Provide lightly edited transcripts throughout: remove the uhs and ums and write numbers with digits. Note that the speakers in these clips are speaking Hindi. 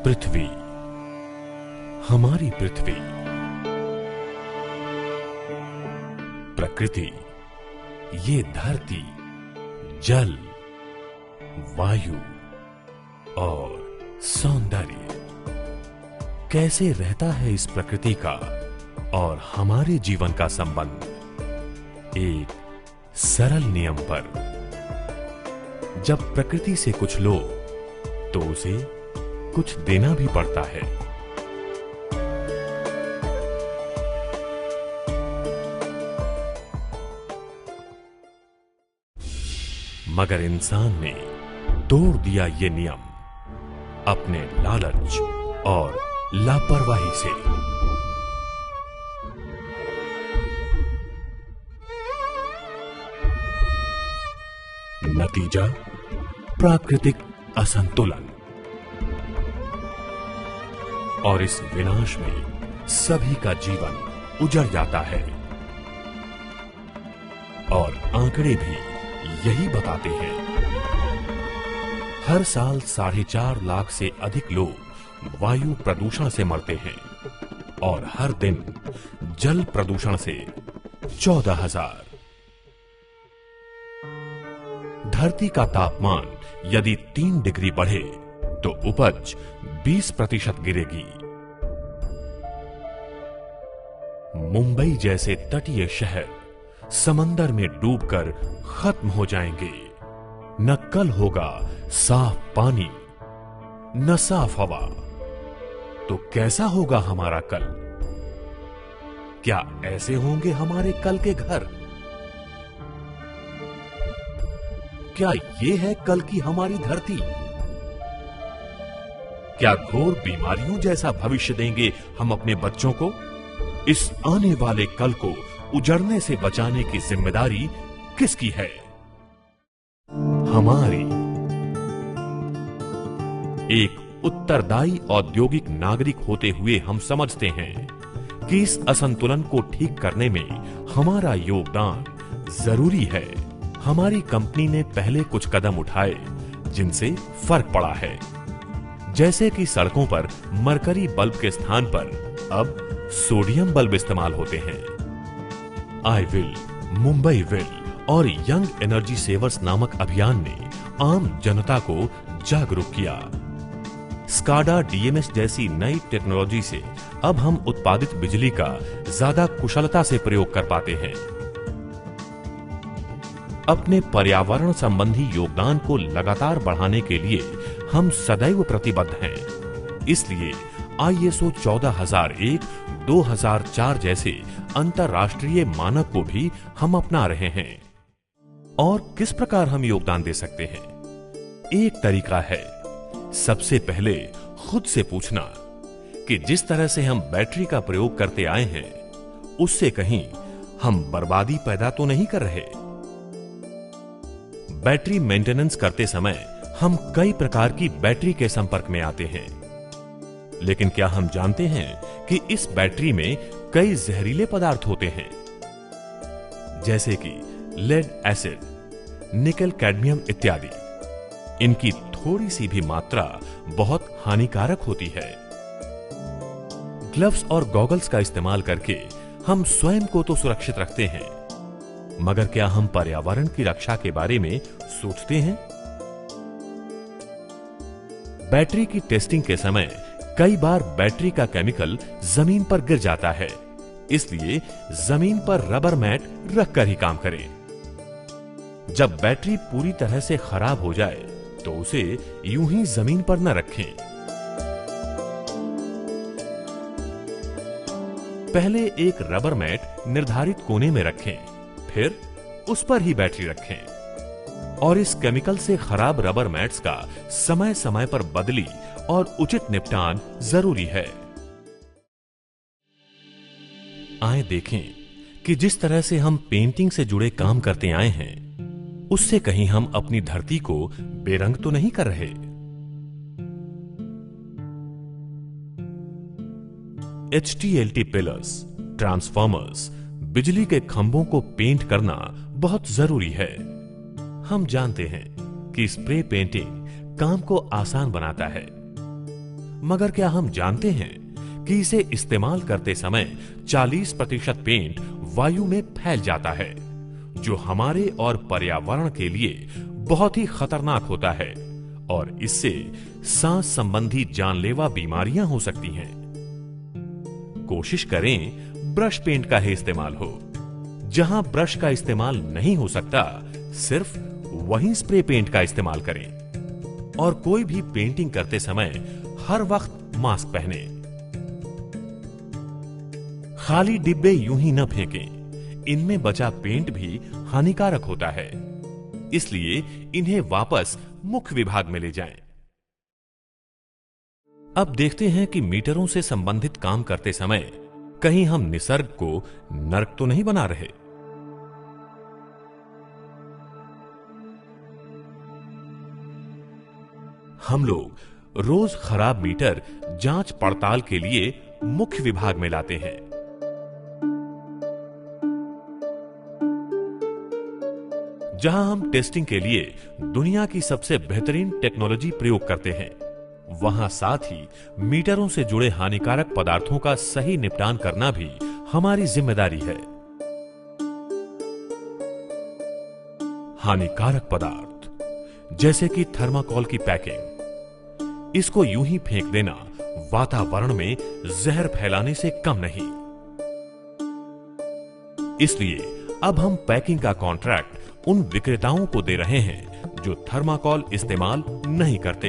पृथ्वी, हमारी पृथ्वी, प्रकृति, ये धरती, जल, वायु और सौंदर्य कैसे रहता है इस प्रकृति का और हमारे जीवन का संबंध एक सरल नियम पर। जब प्रकृति से कुछ लो तो उसे कुछ देना भी पड़ता है। मगर इंसान ने तोड़ दिया ये नियम अपने लालच और लापरवाही से। नतीजा प्राकृतिक असंतुलन, और इस विनाश में सभी का जीवन उजड़ जाता है। और आंकड़े भी यही बताते हैं। हर साल 4.5 लाख से अधिक लोग वायु प्रदूषण से मरते हैं और हर दिन जल प्रदूषण से 14,000। धरती का तापमान यदि 3 डिग्री बढ़े तो उपज 20% गिरेगी। मुंबई जैसे तटीय शहर समंदर में डूबकर खत्म हो जाएंगे। न कल होगा साफ पानी, न साफ हवा, तो कैसा होगा हमारा कल? क्या ऐसे होंगे हमारे कल के घर? क्या ये है कल की हमारी धरती? क्या घोर बीमारियों जैसा भविष्य देंगे हम अपने बच्चों को? इस आने वाले कल को उजड़ने से बचाने की जिम्मेदारी किसकी है? हमारी। एक उत्तरदायी औद्योगिक नागरिक होते हुए हम समझते हैं कि इस असंतुलन को ठीक करने में हमारा योगदान जरूरी है। हमारी कंपनी ने पहले कुछ कदम उठाए जिनसे फर्क पड़ा है, जैसे कि सड़कों पर मरकरी बल्ब के स्थान पर अब सोडियम बल्ब इस्तेमाल होते हैं। आई विल, मुंबई विल और यंग एनर्जी सेवर्स नामक अभियान ने आम जनता को जागरूक किया। स्काडा डीएमएस जैसी नई टेक्नोलॉजी से अब हम उत्पादित बिजली का ज्यादा कुशलता से प्रयोग कर पाते हैं। अपने पर्यावरण संबंधी योगदान को लगातार बढ़ाने के लिए हम सदैव प्रतिबद्ध हैं। इसलिए ISO 14001, 2004 जैसे अंतरराष्ट्रीय मानक को भी हम अपना रहे हैं। और किस प्रकार हम योगदान दे सकते हैं? एक तरीका है सबसे पहले खुद से पूछना कि जिस तरह से हम बैटरी का प्रयोग करते आए हैं उससे कहीं हम बर्बादी पैदा तो नहीं कर रहे। बैटरी मेंटेनेंस करते समय हम कई प्रकार की बैटरी के संपर्क में आते हैं, लेकिन क्या हम जानते हैं कि इस बैटरी में कई जहरीले पदार्थ होते हैं, जैसे कि लेड एसिड, निकल कैडमियम इत्यादि। इनकी थोड़ी सी भी मात्रा बहुत हानिकारक होती है। ग्लव्स और गॉगल्स का इस्तेमाल करके हम स्वयं को तो सुरक्षित रखते हैं, मगर क्या हम पर्यावरण की रक्षा के बारे में सोचते हैं? बैटरी की टेस्टिंग के समय कई बार बैटरी का केमिकल जमीन पर गिर जाता है, इसलिए जमीन पर रबर मैट रखकर ही काम करें। जब बैटरी पूरी तरह से खराब हो जाए तो उसे यूं ही जमीन पर न रखें। पहले एक रबर मैट निर्धारित कोने में रखें, फिर उस पर ही बैटरी रखें। और इस केमिकल से खराब रबर मैट्स का समय समय पर बदली और उचित निपटान जरूरी है। आए देखें कि जिस तरह से हम पेंटिंग से जुड़े काम करते आए हैं, उससे कहीं हम अपनी धरती को बेरंग तो नहीं कर रहे। HTLT पिलर्स, ट्रांसफॉर्मर्स, बिजली के खंभों को पेंट करना बहुत जरूरी है। हम जानते हैं कि स्प्रे पेंटिंग काम को आसान बनाता है। मगर क्या हम जानते हैं कि इसे इस्तेमाल करते समय 40% पेंट वायु में फैल जाता है, जो हमारे और पर्यावरण के लिए बहुत ही खतरनाक होता है और इससे सांस संबंधी जानलेवा बीमारियां हो सकती हैं। कोशिश करें ब्रश पेंट का ही इस्तेमाल हो। जहां ब्रश का इस्तेमाल नहीं हो सकता, सिर्फ वहीं स्प्रे पेंट का इस्तेमाल करें और कोई भी पेंटिंग करते समय हर वक्त मास्क पहने। खाली डिब्बे यूं ही न फेंकें, इनमें बचा पेंट भी हानिकारक होता है, इसलिए इन्हें वापस मुख्य विभाग में ले जाएं। अब देखते हैं कि मीटरों से संबंधित काम करते समय कहीं हम निसर्ग को नर्क तो नहीं बना रहे। हम लोग रोज खराब मीटर जांच पड़ताल के लिए मुख्य विभाग में लाते हैं। जहां हम टेस्टिंग के लिए दुनिया की सबसे बेहतरीन टेक्नोलॉजी प्रयोग करते हैं, वहां साथ ही मीटरों से जुड़े हानिकारक पदार्थों का सही निपटान करना भी हमारी जिम्मेदारी है। हानिकारक पदार्थ जैसे कि थर्माकोल की पैकिंग, इसको यूं ही फेंक देना वातावरण में जहर फैलाने से कम नहीं। इसलिए अब हम पैकिंग का कॉन्ट्रैक्ट उन विक्रेताओं को दे रहे हैं जो थर्माकोल इस्तेमाल नहीं करते।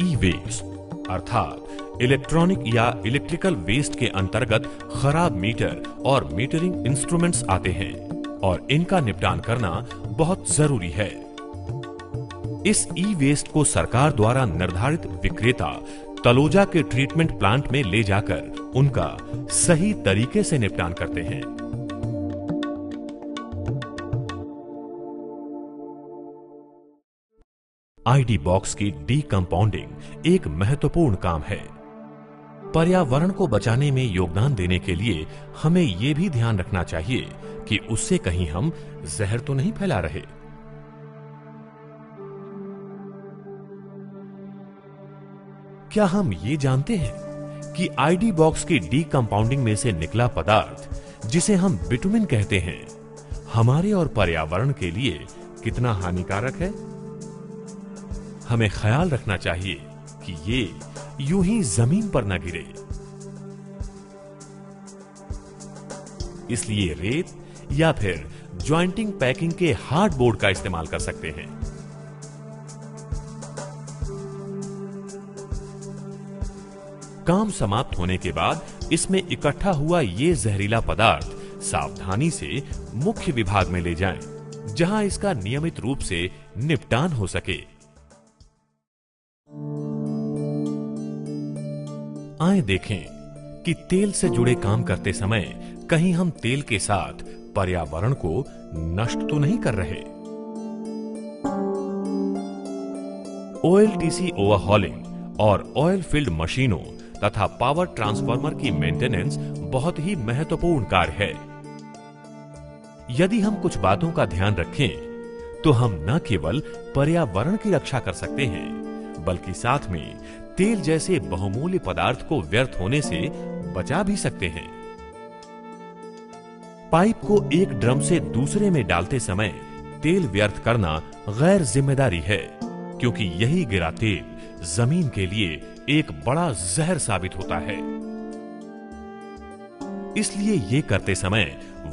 ई वेस्ट अर्थात इलेक्ट्रॉनिक या इलेक्ट्रिकल वेस्ट के अंतर्गत खराब मीटर और मीटरिंग इंस्ट्रूमेंट्स आते हैं और इनका निपटान करना बहुत जरूरी है। इस ई वेस्ट को सरकार द्वारा निर्धारित विक्रेता तलोजा के ट्रीटमेंट प्लांट में ले जाकर उनका सही तरीके से निपटान करते हैं। आईडी बॉक्स की डीकंपाउंडिंग एक महत्वपूर्ण काम है। पर्यावरण को बचाने में योगदान देने के लिए हमें यह भी ध्यान रखना चाहिए कि उससे कहीं हम जहर तो नहीं फैला रहे। क्या हम ये जानते हैं कि आईडी बॉक्स की डीकंपाउंडिंग में से निकला पदार्थ, जिसे हम बिटुमिन कहते हैं, हमारे और पर्यावरण के लिए कितना हानिकारक है? हमें ख्याल रखना चाहिए कि ये यूं ही जमीन पर न गिरे। इसलिए रेत या फिर ज्वाइंटिंग पैकिंग के हार्ड बोर्ड का इस्तेमाल कर सकते हैं। काम समाप्त होने के बाद इसमें इकट्ठा हुआ ये जहरीला पदार्थ सावधानी से मुख्य विभाग में ले जाएं, जहां इसका नियमित रूप से निपटान हो सके। आए देखें कि तेल से जुड़े काम करते समय कहीं हम तेल के साथ पर्यावरण को नष्ट तो नहीं कर रहे। ओएलटीसी ओवरहॉलिंग और ऑयल फील्ड मशीनों तथा पावर ट्रांसफार्मर की मेंटेनेंस बहुत ही महत्वपूर्ण कार्य है। यदि हम कुछ बातों का ध्यान रखें तो हम न केवल पर्यावरण की रक्षा कर सकते हैं, बल्कि साथ में तेल जैसे बहुमूल्य पदार्थ को व्यर्थ होने से बचा भी सकते हैं। पाइप को एक ड्रम से दूसरे में डालते समय तेल व्यर्थ करना गैर जिम्मेदारी है, क्योंकि यही गिरा तेल जमीन के लिए एक बड़ा जहर साबित होता है। इसलिए ये करते समय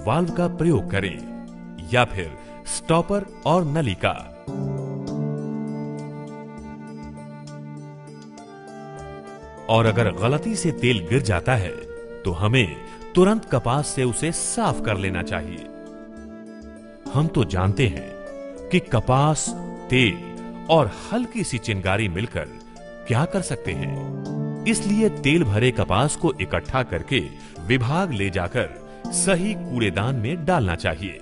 वाल्व का प्रयोग करें या फिर स्टॉपर और नली का। और अगर गलती से तेल गिर जाता है तो हमें तुरंत कपास से उसे साफ कर लेना चाहिए। हम तो जानते हैं कि कपास, तेल और हल्की सी चिंगारी मिलकर क्या कर सकते हैं। इसलिए तेल भरे कपास को इकट्ठा करके विभाग ले जाकर सही कूड़ेदान में डालना चाहिए।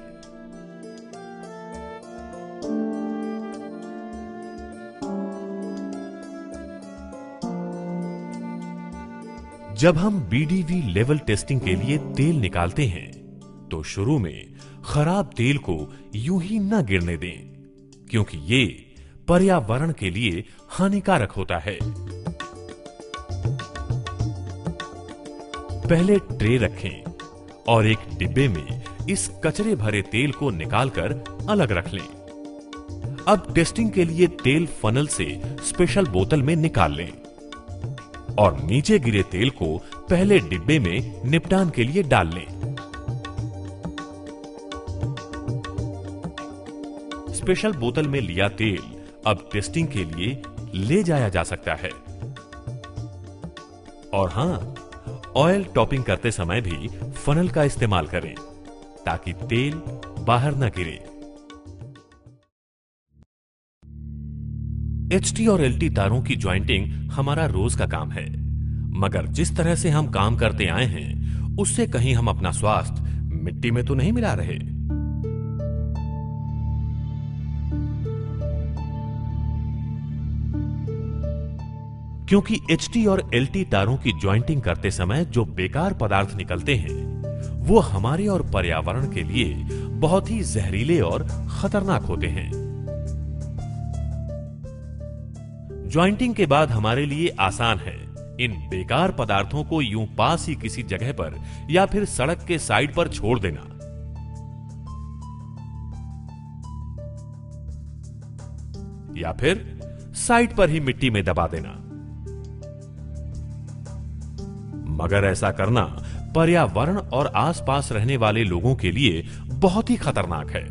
जब हम बीडीवी लेवल टेस्टिंग के लिए तेल निकालते हैं तो शुरू में खराब तेल को यूं ही न गिरने दें, क्योंकि ये पर्यावरण के लिए हानिकारक होता है। पहले ट्रे रखें और एक डिब्बे में इस कचरे भरे तेल को निकालकर अलग रख लें। अब टेस्टिंग के लिए तेल फनल से स्पेशल बोतल में निकाल लें और नीचे गिरे तेल को पहले डिब्बे में निपटान के लिए डाल लें। स्पेशल बोतल में लिया तेल अब टेस्टिंग के लिए ले जाया जा सकता है। और हां, ऑयल टॉपिंग करते समय भी फनल का इस्तेमाल करें ताकि तेल बाहर न गिरे। एचटी और एलटी तारों की ज्वाइंटिंग हमारा रोज का काम है, मगर जिस तरह से हम काम करते आए हैं उससे कहीं हम अपना स्वास्थ्य मिट्टी में तो नहीं मिला रहे। क्योंकि एचटी और एलटी तारों की ज्वाइंटिंग करते समय जो बेकार पदार्थ निकलते हैं वो हमारे और पर्यावरण के लिए बहुत ही जहरीले और खतरनाक होते हैं। ज्वाइंटिंग के बाद हमारे लिए आसान है इन बेकार पदार्थों को यूं पास ही किसी जगह पर या फिर सड़क के साइड पर छोड़ देना। या फिर साइड पर ही मिट्टी में दबा देना। मगर ऐसा करना पर्यावरण और आसपास रहने वाले लोगों के लिए बहुत ही खतरनाक है।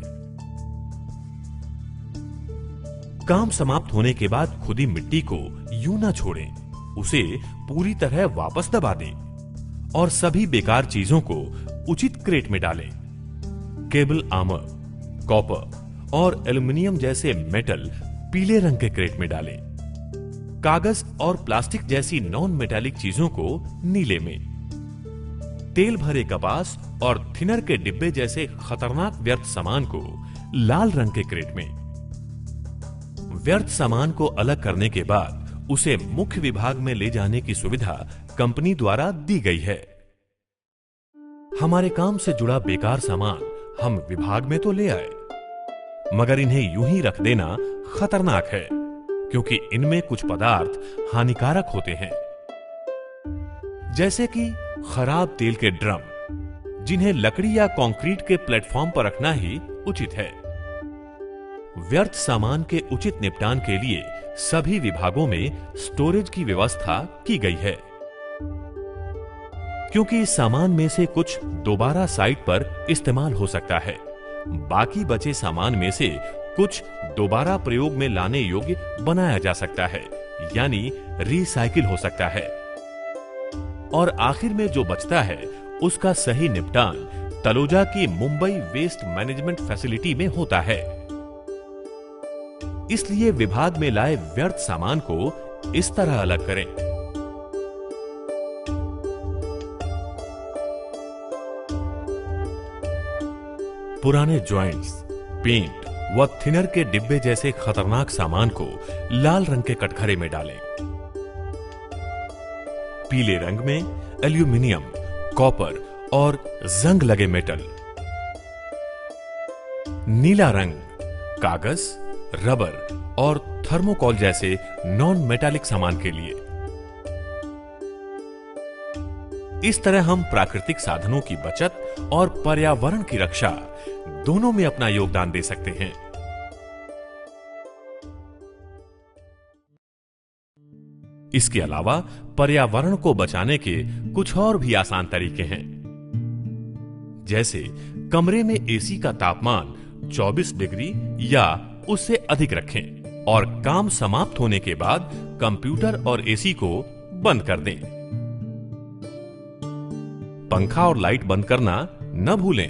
काम समाप्त होने के बाद खुदी मिट्टी को यूं ना छोड़ें, उसे पूरी तरह वापस दबा दें और सभी बेकार चीजों को उचित क्रेट में डालें। केबल आर्मर, कॉपर और एल्युमिनियम जैसे मेटल पीले रंग के क्रेट में डालें। कागज और प्लास्टिक जैसी नॉन मेटालिक चीजों को नीले में, तेल भरे कपास और थिनर के डिब्बे जैसे खतरनाक व्यर्थ सामान को लाल रंग के क्रेट में। व्यर्थ सामान को अलग करने के बाद उसे मुख्य विभाग में ले जाने की सुविधा कंपनी द्वारा दी गई है। हमारे काम से जुड़ा बेकार सामान हम विभाग में तो ले आए, मगर इन्हें यूं ही रख देना खतरनाक है क्योंकि इनमें कुछ पदार्थ हानिकारक होते हैं, जैसे कि खराब तेल के ड्रम, जिन्हें लकड़ी या कंक्रीट के प्लेटफॉर्म पर रखना ही उचित है। व्यर्थ सामान के उचित निपटान के लिए सभी विभागों में स्टोरेज की व्यवस्था की गई है, क्योंकि इस सामान में से कुछ दोबारा साइट पर इस्तेमाल हो सकता है, बाकी बचे सामान में से कुछ दोबारा प्रयोग में लाने योग्य बनाया जा सकता है, यानी रिसाइकिल हो सकता है। और आखिर में जो बचता है उसका सही निपटान तलोजा की मुंबई वेस्ट मैनेजमेंट फैसिलिटी में होता है। इसलिए विभाग में लाए व्यर्थ सामान को इस तरह अलग करें। पुराने जॉइंट्स, पेंट व थिनर के डिब्बे जैसे खतरनाक सामान को लाल रंग के कटघरे में डालें। पीले रंग में एल्यूमिनियम, कॉपर और जंग लगे मेटल। नीला रंग कागज, रबर और थर्मोकॉल जैसे नॉन मेटालिक सामान के लिए। इस तरह हम प्राकृतिक साधनों की बचत और पर्यावरण की रक्षा दोनों में अपना योगदान दे सकते हैं। इसके अलावा पर्यावरण को बचाने के कुछ और भी आसान तरीके हैं, जैसे कमरे में एसी का तापमान 24 डिग्री या उससे अधिक रखें और काम समाप्त होने के बाद कंप्यूटर और एसी को बंद कर दें। पंखा और लाइट बंद करना न भूलें।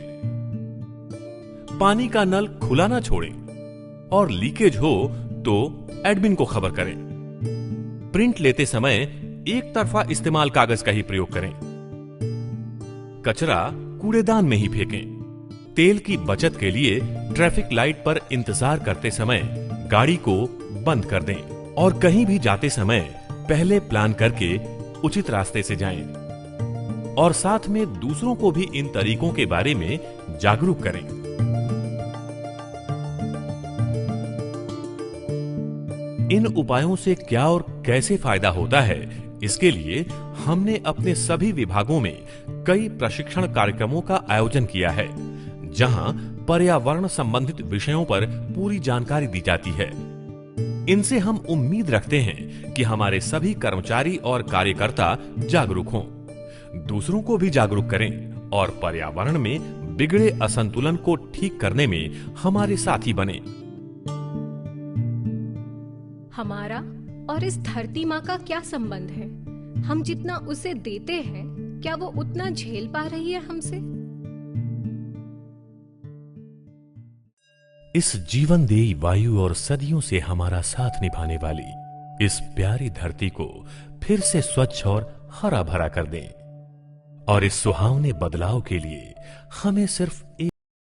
पानी का नल खुला ना छोड़ें और लीकेज हो तो एडमिन को खबर करें। प्रिंट लेते समय एक तरफा इस्तेमाल कागज का ही प्रयोग करें। कचरा कूड़ेदान में ही फेंकें। तेल की बचत के लिए ट्रैफिक लाइट पर इंतजार करते समय गाड़ी को बंद कर दें और कहीं भी जाते समय पहले प्लान करके उचित रास्ते से जाएं और साथ में दूसरों को भी इन तरीकों के बारे में जागरूक करें। इन उपायों से क्या और कैसे फायदा होता है, इसके लिए हमने अपने सभी विभागों में कई प्रशिक्षण कार्यक्रमों का आयोजन किया है, जहां पर्यावरण संबंधित विषयों पर पूरी जानकारी दी जाती है। इनसे हम उम्मीद रखते हैं कि हमारे सभी कर्मचारी और कार्यकर्ता जागरूक हों, दूसरों को भी जागरूक करें और पर्यावरण में बिगड़े असंतुलन को ठीक करने में हमारे साथी बने। हमारा और इस धरती माँ का क्या संबंध है? हम जितना उसे देते हैं, क्या वो उतना झेल पा रही है हमसे? इस जीवनदेयी वायु और सदियों से हमारा साथ निभाने वाली इस प्यारी धरती को फिर से स्वच्छ और हरा भरा कर दें। और इस सुहावने बदलाव के लिए हमें सिर्फ